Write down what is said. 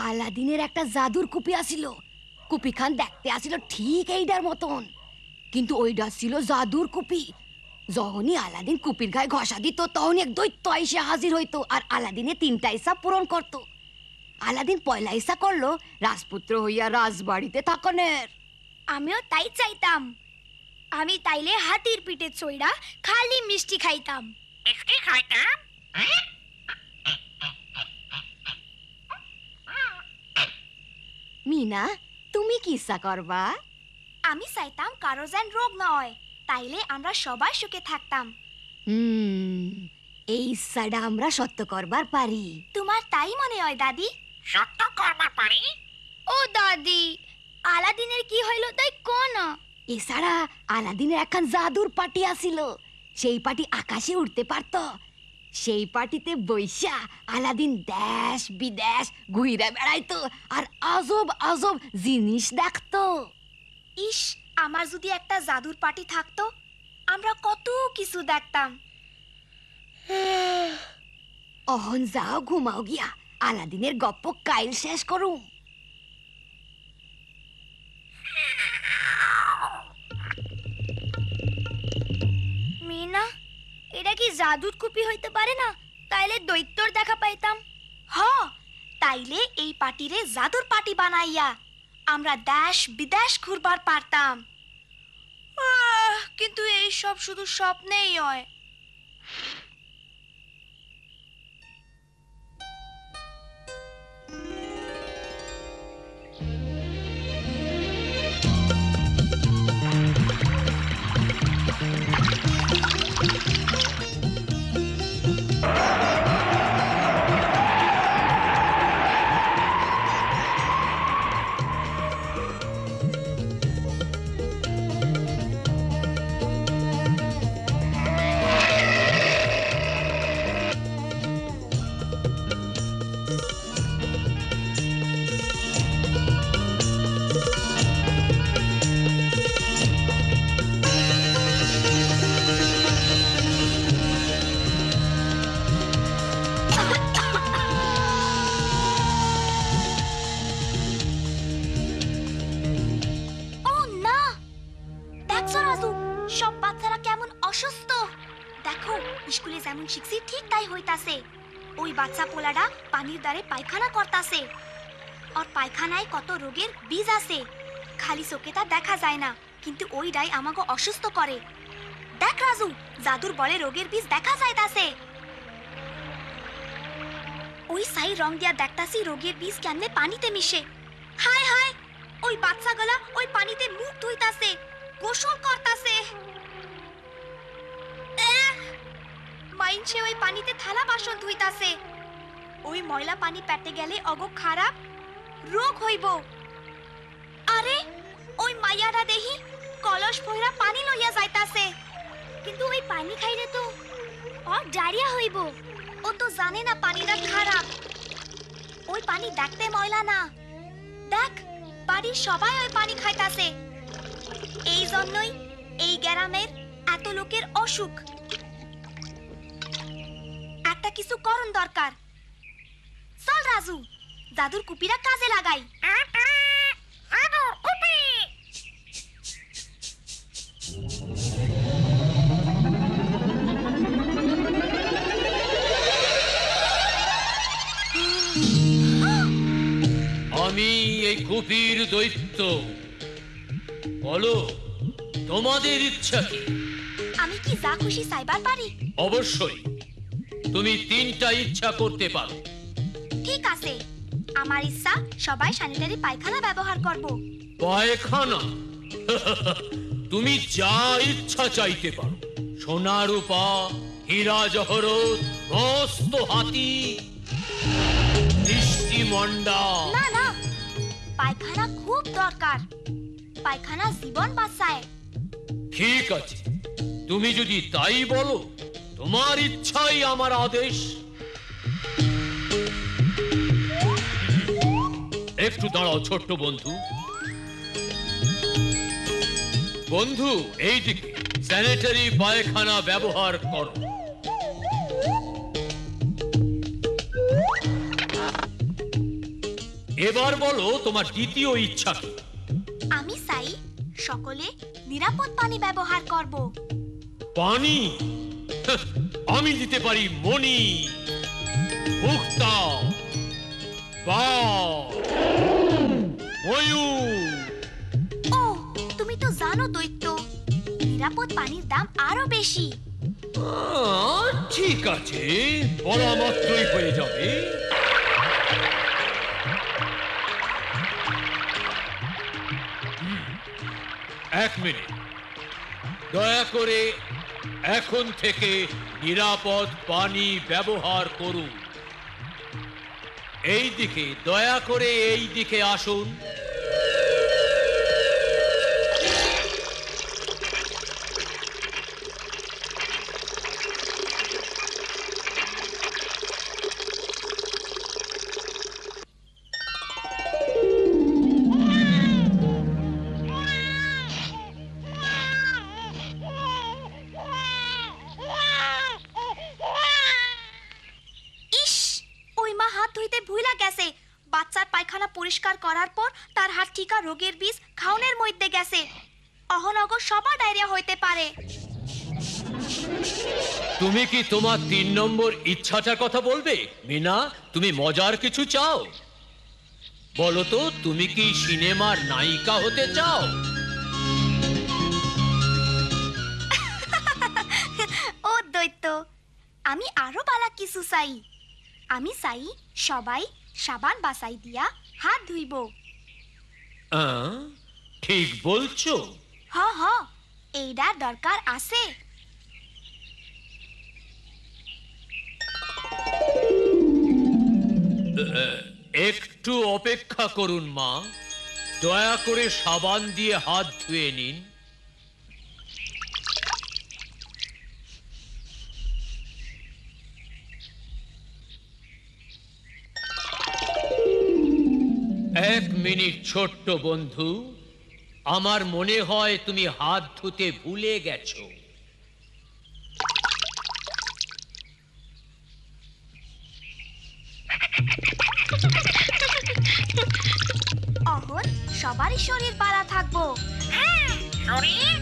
আলাদিনের একটা জাদুর কুপি আসিল। কুপি খান দেখতে আসিল ঠিক এইটার মতন, কিন্তু ওইটা ছিল জাদুর কুপি। যখনই আলাদিন কুপির গায়ে ঘষা দিত তখনই এক দৈত্য এসে হাজির হইতো আর আলাদিনের 3টা ইচ্ছা পূরণ করত। আলাদিন পয়লা ইচ্ছা করলো রাজপুত্র হইয়া রাজবাড়িতে থাকনের। আমিও তাই চাইতাম। আমি তাইলে হাতির পিঠে চইড়া খালি মিষ্টি খাইতাম। মিষ্টি খাইতাম? মিনা, তুমি কি ইচ্ছা করবা? আমি চাইতাম কারো যেন রোগ না হয়, তাইলে আমরা সবাই সুখে থাকতাম। এই ইচ্ছাটা আমরা সত্য করবার পারি। তোমার তাই মনে হয় দাদি? সত্য করবার পারি? ও দাদি, আলাদিনের কি হইল তাই কোন? এছাড়া আলাদিনের একখান জাদুর পাটি আসিল। সেই পাটি আকাশে উঠতে পারত। সেই পাটিতে বৈশা আলাদিন দেশ বিদেশ ঘুরে বেড়াইতো আর আজব আজব জিনিস দেখতো। ইস, আমার যদি একটা জাদুর পাটি থাকতো, আমরা কত কিছু দেখতাম। অহন যাও ঘুমাও গিয়া, আলাদিনের গপ্প কাইল শেষ করুম। মিনা, এটা কি জাদুর কুপি হইতে পারে না? তাইলে দৈত্যর দেখা পাইতাম। হ, তাইলে এই পাটিরে জাদুর পাটি বানাইয়া আমরা দেশ বিদেশ ঘুরবার পারতাম। কিন্তু এই সব শুধু স্বপ্নেই হয়। সব বাচ্চারা কেমন অসুস্থ দেখো। স্কুলে যেমন শিখছি ঠিক তাই হইতাছে। ওই বাচ্চা পোলাটা পানির দ্বারে পায়খানা করতাছে, আর পায়খানায় কত রোগের বীজ আছে। খালি চোখে তা দেখা যায় না, কিন্তু ওইটাই আমাকে অসুস্থ করে। দেখ রাজু, জাদুর বলে রোগের বীজ দেখা যাইতাছে। ওই সাই রং দিয়া দেখতাছি রোগের বীজ কেমনে পানিতে মিশে। হায় হায়, ওই বাচ্চাগুলা ওই পানিতে মুখ ধুইতাছে, গোসল করতাছে। মাইনছে ওই পানিতে থালা বাসন ধুইতাছে। ওই ময়লা পানি পেটে গেলে অগো খারাপ রোগ হইব। আরে ওই মাইয়ারা দেহি কলস ভইরা পানি লইয়া যাইতাছে, কিন্তু ওই পানি খাইলে তো ওর ডায়রিয়া হইব। ও তো জানে না পানিটা খারাপ। ওই পানি দেখতে ময়লা না। দেখ, বাড়ির সবাই ওই পানি খাইতাছে। এই জন্যই এই গ্রামের এত লোকের অসুখ। একটা কিছু করণ দরকার। চল রাজু, জাদুর কুপিরা কাজে লাগাই। জাদুর কুপি! আমি এই কুপির দৈত্য। বলো, তোমাদের ইচ্ছা কি? আমি কি যা খুশি চাইবার পারি? অবশ্যই, তুমি 3টা ইচ্ছা করতে পারো। ঠিক আছে, আমার ইচ্ছা সবাই স্যানিটারি পায়খানা ব্যবহার করব। পায়খানা? তুমি যা ইচ্ছা চাইতে পারো। সোনা রূপা, হীরা জহরত, মস্ত হাতি, মিষ্টি মন্ডা। না না, পায়খানা খুব দরকার। পায়খানা জীবন বাঁচায়। ঠিক আছে, তুমি যদি তাই বলো, তোমার ইচ্ছাই আমার আদেশ। একটু দাঁড়াও ছোট্ট বন্ধু। বন্ধু, এইদিকে স্যানিটারি পায়খানা ব্যবহার করো। এবার বলো তোমার দ্বিতীয় ইচ্ছা কি? আমি চাই সকলে নিরাপদ পানি ব্যবহার করব। পানি? হাহ, আমি দিতে পারি মণি, মুক্তা, বাঘ, ময়ূর। ও, তুমি তো জানো দৈত্য, নিরাপদ পানির দাম আরো বেশি। ঠিক আছে, বলা মাত্রই হয়ে যাবে। এক মিনিট, দয়া করে এখন থেকে নিরাপদ পানি ব্যবহার করুন। এই দিকে, দয়া করে এই দিকে আসুন। ইস, ওই মা হাত ধুইতে ভুইলা গেছে। বাচ্চার পায়খানা পরিষ্কার করার পর তার হাত টিকা রোগের বিষ খাওনের মধ্যে গেছে। অহনগর সবার ডায়রিয়া হইতে পারে। তুমি কি তোমার 3 নম্বর ইচ্ছাটার কথা বলবে? মিনা, তুমি মজার কিছু চাও? বলো তো, তুমি কি সিনেমার নায়িকা হতে চাও? ও দৈত্য, আমি আরো বালা কিছু চাই। আমি চাই সবাই সাবান বাসাই দিয়া হাত ধুইব। ঠিক বলছো। হ হ, এইটার দরকার আছে। একটু অপেক্ষা করুন মা, দয়া করে সাবান দিয়ে হাত ধুয়ে নিন। এক মিনিট ছোট্ট বন্ধু, আমার মনে হয় তুমি হাত ধুতে ভুলে গেছো। অহন সবারই শরীর বালা থাকবো। শরীর